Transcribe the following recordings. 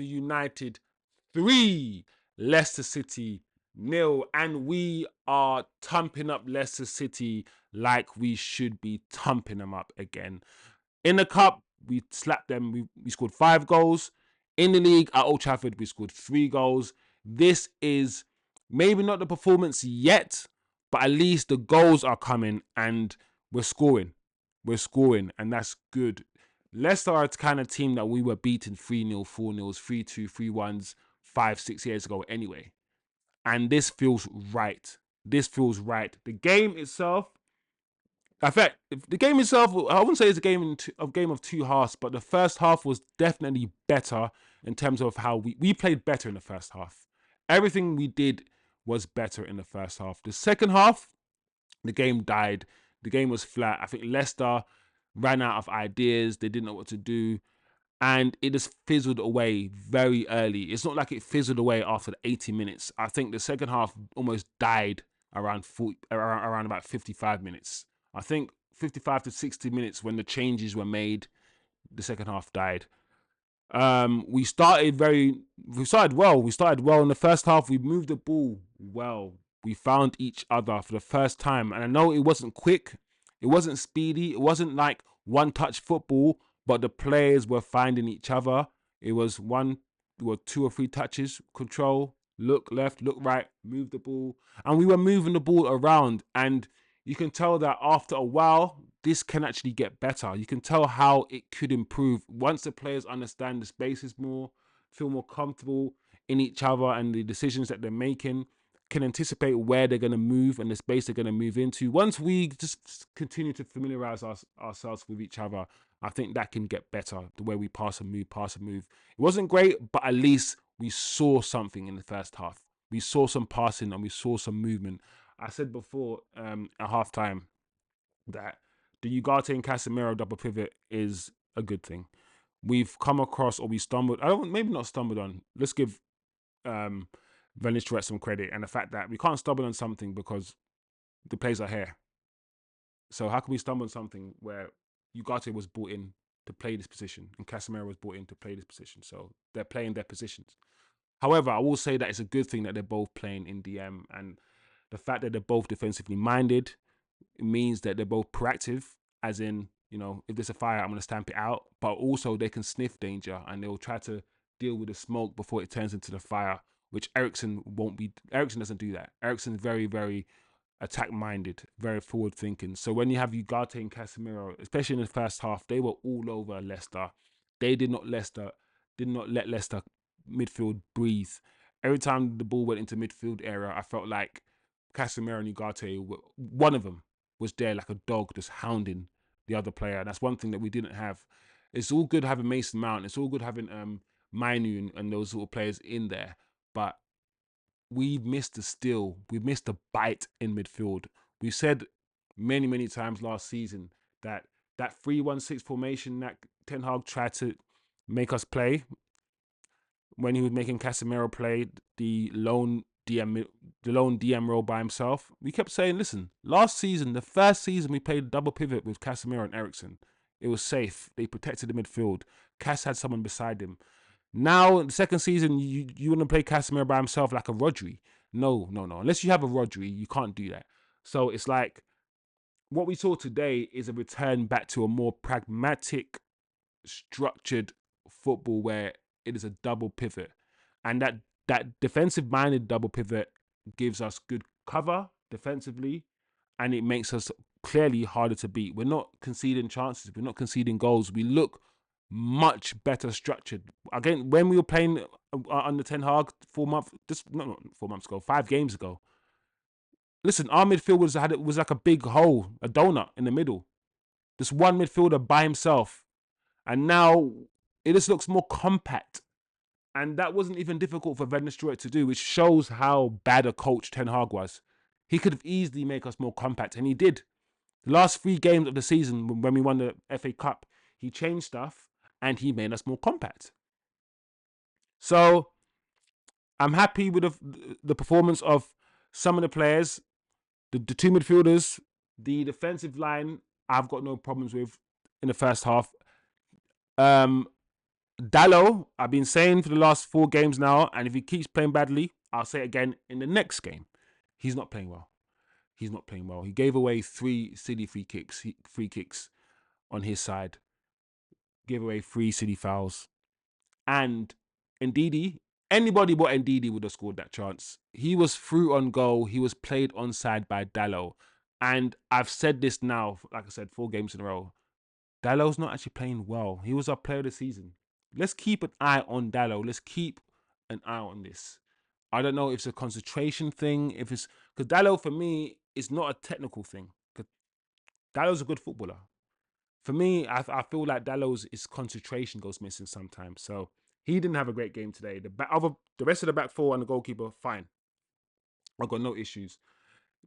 United 3, Leicester City 0, and we are thumping up Leicester City like we should be thumping them up again. In the cup, we slapped them. We scored 5 goals. In the league at Old Trafford, we scored 3 goals. This is maybe not the performance yet, but at least the goals are coming and we're scoring. We're scoring, and that's good. Leicester are the kind of team that we were beating 3-0, 4-0, 3-2, 3-1s 5, 6 years ago anyway. And this feels right. This feels right. The game itself, in fact, the game itself, I wouldn't say it's a game of two halves, but the first half was definitely better in terms of how we played better in the first half. Everything we did was better in the first half. The second half, the game died. The game was flat. I think Leicester ran out of ideas. They didn't know what to do. And it just fizzled away very early. It's not like it fizzled away after the 80 minutes. I think the second half almost died around about 55 minutes. I think 55 to 60 minutes when the changes were made, the second half died. We started well. We started well in the first half. We moved the ball well. We found each other for the first time. And I know it wasn't quick. It wasn't speedy. It wasn't like one touch football, but the players were finding each other. It was 2 or 3 touches, control, look left, look right, move the ball. And we were moving the ball around. And you can tell that after a while, this can actually get better. You can tell how it could improve once the players understand the spaces more, feel more comfortable in each other and the decisions that they're making, can anticipate where they're going to move and the space they're going to move into. Once we just continue to familiarize ourselves with each other, I think that can get better, the way we pass and move. It wasn't great, but at least we saw something in the first half. We saw some passing and we saw some movement. I said before at halftime that the Ugarte and Casemiro double pivot is a good thing. We've come across, or we stumbled. Maybe not stumbled on. Let's give um, Van Nistelrooy some credit and the fact that we can't stumble on something because the players are here. So how can we stumble on something where Ugarte was brought in to play this position and Casemiro was brought in to play this position? So they're playing their positions. However, I will say that it's a good thing that they're both playing in DM, and the fact that they're both defensively minded, it means that they're both proactive, as in, if there's a fire, I'm going to stamp it out. But also they can sniff danger and they'll try to deal with the smoke before it turns into the fire, which Eriksen won't be. Eriksen doesn't do that. Eriksen's very, very attack minded, very forward thinking. So when you have Ugarte and Casemiro, especially in the first half, they were all over Leicester. They did not let Leicester midfield breathe. Every time the ball went into midfield area, I felt like Casemiro and Ugarte, one of them was there like a dog just hounding the other player. And that's one thing that we didn't have. It's all good having Mason Mount. It's all good having Mainu and those sort of players in there. But we missed the steal. We missed the bite in midfield. We said many, many times last season that 3-1-6 formation that Ten Hag tried to make us play when he was making Casemiro play the lone DM role by himself. We kept saying, listen, last season, the first season we played double pivot with Casemiro and Eriksen. It was safe. They protected the midfield. Cass had someone beside him. Now, the second season, you want to play Casemiro by himself like a Rodri. No. Unless you have a Rodri, you can't do that. So it's like, what we saw today is a return back to a more pragmatic, structured football where it is a double pivot. And that defensive minded double pivot gives us good cover defensively, and it makes us clearly harder to beat. We're not conceding chances, we're not conceding goals. We look much better structured. Again, when we were playing under Ten Hag 4 months ago, 5 games ago. Listen, our midfield was like a big hole, a donut in the middle. Just one midfielder by himself. And now it just looks more compact. And that wasn't even difficult for Van Nistelrooy to do, which shows how bad a coach Ten Hag was. He could have easily made us more compact, and he did. The last 3 games of the season, when we won the FA Cup, he changed stuff and he made us more compact. So I'm happy with the performance of some of the players, the 2 midfielders, the defensive line. I've got no problems with in the first half. Dallo, I've been saying for the last 4 games now, and if he keeps playing badly, I'll say it again in the next game. He's not playing well. He's not playing well. He gave away 3 City free kicks on his side. Gave away 3 City fouls. And Ndidi, anybody but Ndidi would have scored that chance. He was through on goal. He was played onside by Dallo. And I've said this now, like I said, 4 games in a row. Dallo's not actually playing well. He was our player of the season. Let's keep an eye on Dallo. Let's keep an eye on this. I don't know if it's a concentration thing, if it's because Dallo for me is not a technical thing. Dallo's a good footballer. For me, I feel like Dallo's his concentration goes missing sometimes. So he didn't have a great game today. The rest of the back four and the goalkeeper, fine. I've got no issues.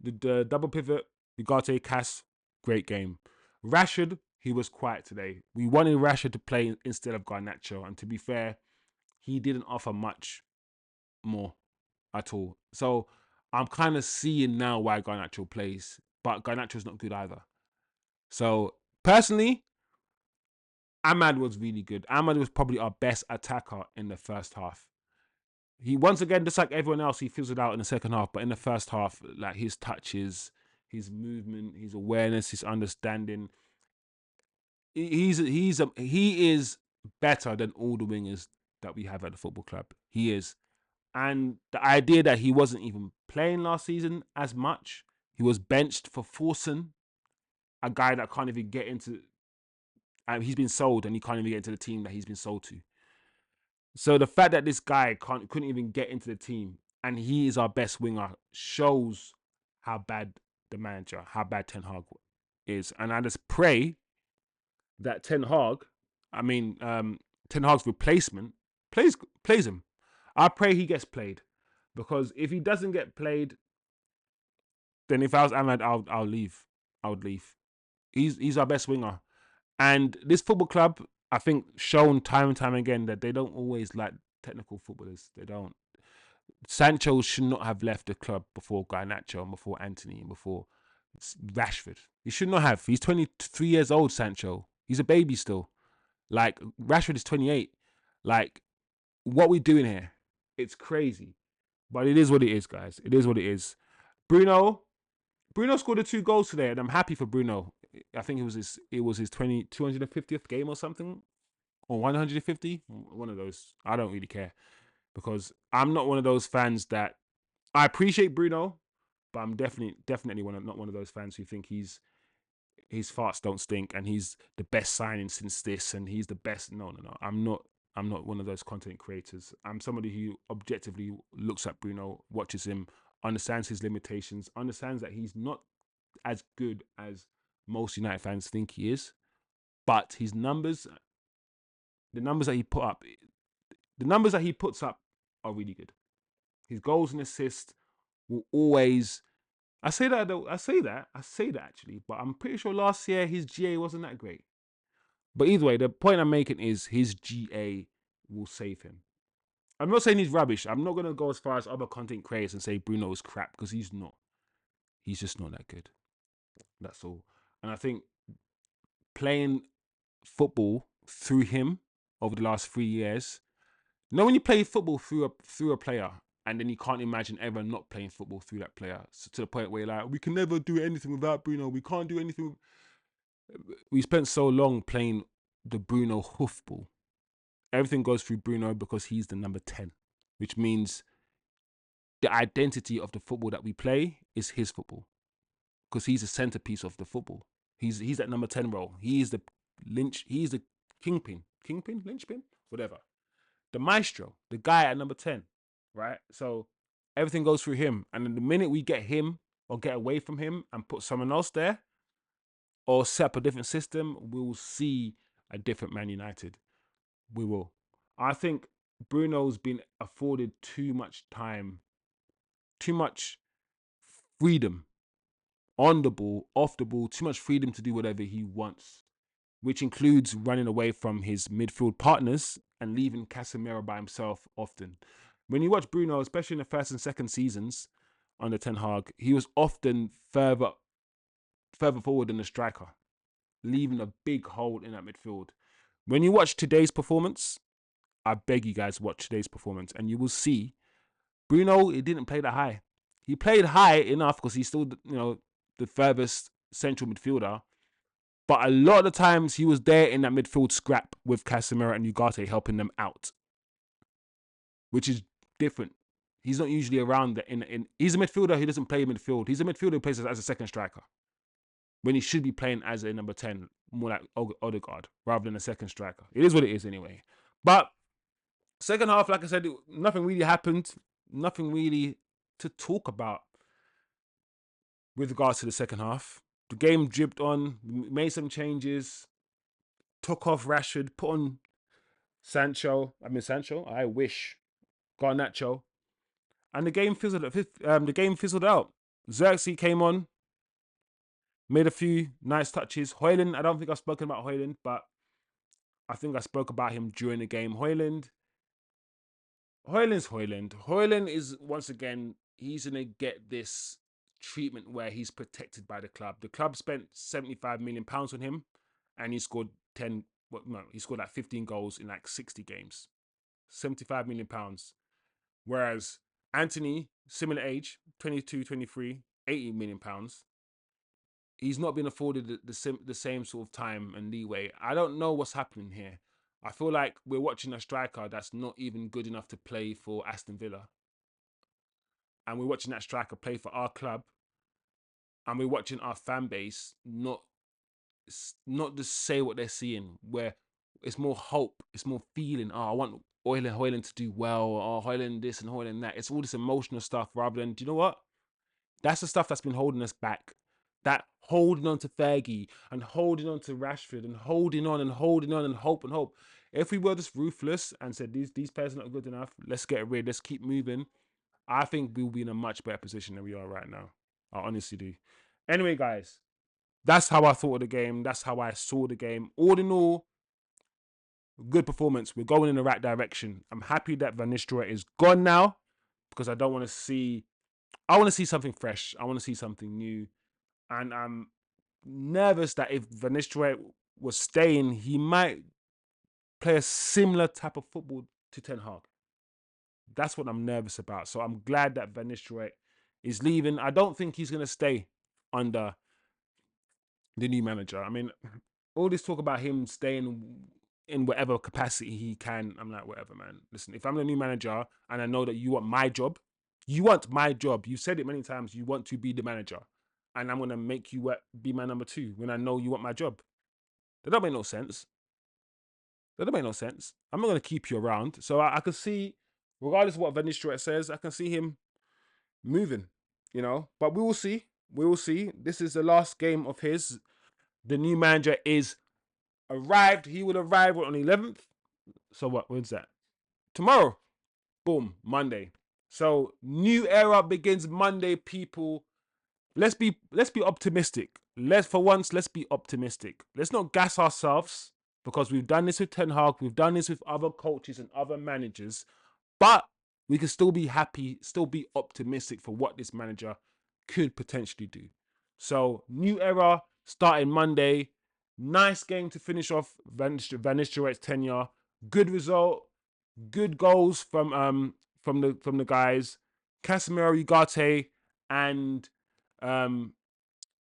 The double pivot, Ugarte, Cass, great game. Rashford, he was quiet today. We wanted Rashford to play instead of Garnacho, and to be fair, he didn't offer much more at all. So I'm kind of seeing now why Garnacho plays, but Garnacho's not good either. So personally, Ahmad was really good. Ahmad was probably our best attacker in the first half. He once again, just like everyone else, he fizzled out in the second half. But in the first half, like his touches, his movement, his awareness, his understanding, he is better than all the wingers that we have at the football club. He is. And the idea that he wasn't even playing last season as much, he was benched for Forsen, a guy that can't even get into. He's been sold and he can't even get into the team that he's been sold to. So the fact that this guy couldn't even get into the team and he is our best winger shows how bad the manager, how bad Ten Hag is. And I just pray that Ten Hag's replacement plays him. I pray he gets played, because if he doesn't get played, then if I was Ahmed, I'll leave. I would leave. He's our best winger, and this football club, I think, shown time and time again that they don't always like technical footballers. They don't. Sancho should not have left the club before Garnacho and before Anthony and before Rashford. He should not have. He's 23 years old, Sancho. He's a baby still. Like, Rashford is 28. Like, what we doing here? It's crazy. But it is what it is, guys. It is what it is. Bruno scored the 2 goals today, and I'm happy for Bruno. I think it was his 250th game or something, or 150. One of those. I don't really care, because I'm not one of those fans that I appreciate Bruno, but I'm definitely not one of those fans who think his farts don't stink and he's the best signing since this and he's the best. No. I'm not one of those content creators. I'm somebody who objectively looks at Bruno, watches him, understands his limitations, understands that he's not as good as most United fans think he is, but his numbers, the numbers that he puts up are really good. His goals and assists will always. I say that actually, but I'm pretty sure last year his GA wasn't that great. But either way, the point I'm making is his GA will save him. I'm not saying he's rubbish. I'm not gonna go as far as other content creators and say Bruno is crap, because he's not. He's just not that good. That's all. And I think playing football through him over the last 3 years. You know, when you play football through a player, and then you can't imagine ever not playing football through that player, so to the point where you're like, we can never do anything without Bruno. We can't do anything. We spent so long playing the Bruno hoofball. Everything goes through Bruno because he's the number 10, which means the identity of the football that we play is his football, because he's the centerpiece of the football. He's that number 10 role. He is the He's the linchpin, whatever. The maestro, the guy at number 10, right? So everything goes through him. And then the minute we get him or get away from him and put someone else there or set up a different system, we will see a different Man United. We will. I think Bruno's been afforded too much time, too much freedom on the ball, off the ball, too much freedom to do whatever he wants, which includes running away from his midfield partners and leaving Casemiro by himself often. When you watch Bruno, especially in the first and second seasons under Ten Hag, he was often further forward than the striker, leaving a big hole in that midfield. When you watch today's performance, I beg you guys watch today's performance, and you will see Bruno. He didn't play that high. He played high enough because he's still, the furthest central midfielder. But a lot of the times he was there in that midfield scrap with Casemiro and Ugarte helping them out, which is different. He's not usually around he's a midfielder who doesn't play midfield. He's a midfielder who plays as a second striker when he should be playing as a number 10, more like Odegaard, rather than a second striker. It is what it is anyway. But second half, like I said, nothing really happened. Nothing really to talk about with regards to the second half. The game dripped on, made some changes, took off Rashford, put on Sancho. I wish. Got Nacho. And the game fizzled out. Xerxes came on, made a few nice touches. Højlund, I don't think I've spoken about Højlund, but I think I spoke about him during the game. Højlund's Højlund. Højlund is, once again, he's going to get this treatment where he's protected by the club. The club spent £75 million on him, and he scored he scored like 15 goals in like 60 games. £75 million. Whereas Anthony, similar age, 22, 23, £80 million. He's not been afforded the same sort of time and leeway. I don't know what's happening here. I feel like we're watching a striker that's not even good enough to play for Aston Villa. And we're watching that striker play for our club. And we're watching our fan base not just say what they're seeing, where it's more hope, it's more feeling. Oh, I want Højlund to do well. Oh, Højlund this and Højlund that. It's all this emotional stuff rather than, do you know what? That's the stuff that's been holding us back. That holding on to Fergie and holding on to Rashford and holding on and hope. If we were just ruthless and said these players are not good enough, let's get rid, let's keep moving, I think we'll be in a much better position than we are right now. I honestly do. Anyway, guys, that's how I thought of the game. That's how I saw the game. All in all, good performance. We're going in the right direction. I'm happy that Van Nistelrooy is gone now because I want to see something fresh. I want to see something new. And I'm nervous that if Van Nistelrooy was staying, he might play a similar type of football to Ten Hag. That's what I'm nervous about. So I'm glad that Van Nistelrooy is leaving. I don't think he's going to stay under the new manager. I mean, all this talk about him staying in whatever capacity he can, I'm like, whatever, man. Listen, if I'm the new manager and I know that you want my job, you've said it many times, you want to be the manager. And I'm going to make you be my number 2 when I know you want my job. That don't make no sense. I'm not going to keep you around. So I can see, regardless of what Van Nistelrooy says, I can see him moving, But we will see. This is the last game of his. The new manager is arrived. He will arrive on the 11th. So when's that? Tomorrow. Boom. Monday. So new era begins Monday, people. Let's be optimistic. Let's be optimistic. Let's not gas ourselves because we've done this with Ten Hag, we've done this with other coaches and other managers, but we can still be happy, still be optimistic for what this manager could potentially do. So new era starting Monday. Nice game to finish off Van Nistelrooy's tenure. Good result. Good goals from the guys. Casemiro, Ugarte, and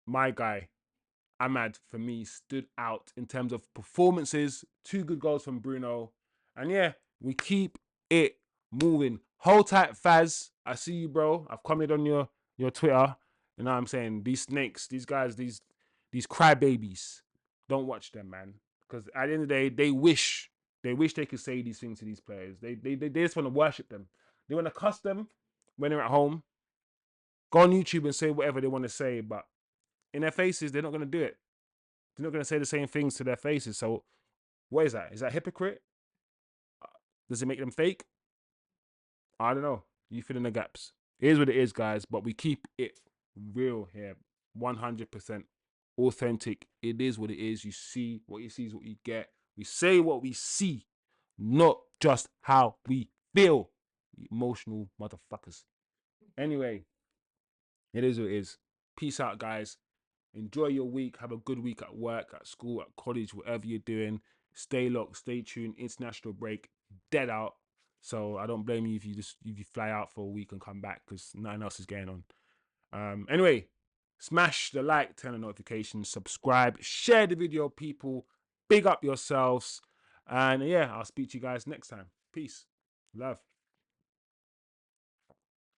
my guy, Ahmad, for me, stood out in terms of performances. 2 good goals from Bruno. And yeah, we keep it moving. Hold tight, Faz. I see you, bro. I've commented on your Twitter. You know what I'm saying? These snakes, these guys, these crybabies. Don't watch them, man. Because at the end of the day, they wish they could say these things to these players. They just want to worship them. They want to cuss them when they're at home. Go on YouTube and say whatever they want to say, but in their faces, they're not going to do it. They're not going to say the same things to their faces. So what is that? Is that hypocrite? Does it make them fake? I don't know. You fill in the gaps. It is what it is, guys, but we keep it real here. 100% authentic. It is what it is. You see what you see is what you get. We say what we see, not just how we feel. Emotional motherfuckers. Anyway, it is what it is. Peace out, guys. Enjoy your week. Have a good week at work, at school, at college, whatever you're doing. Stay locked, stay tuned. International break dead out. So I don't blame you if you fly out for a week and come back because nothing else is going on. Anyway, smash the like, turn on notifications, subscribe, share the video, people. Big up yourselves. And yeah, I'll speak to you guys next time. Peace. Love.